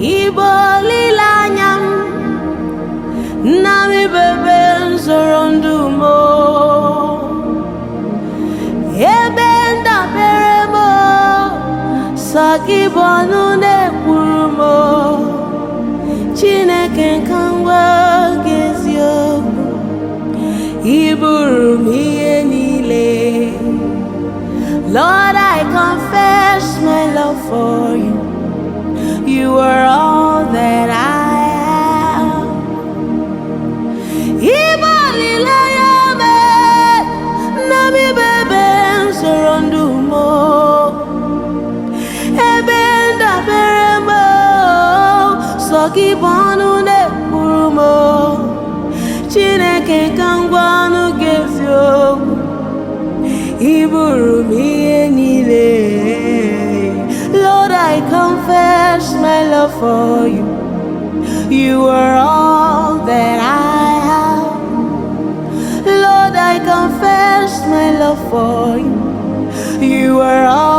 Ibu Olileanyam, nami bebe nsorondumo. Ebenda beremo, sakibonu nepurumo. Chineke kangwa gezio, iburumi enile. Lord, I confess my love for you. You are all that I have. Ibu Olileanyam, nami bebe nsorondumo. Ebenda beremo, sakibonu nepurumo. Chineke kangwanu gezio, iburumi enile. Lord, I confess my love for you. You are all that I have. Lord, I confess my love for you. You are all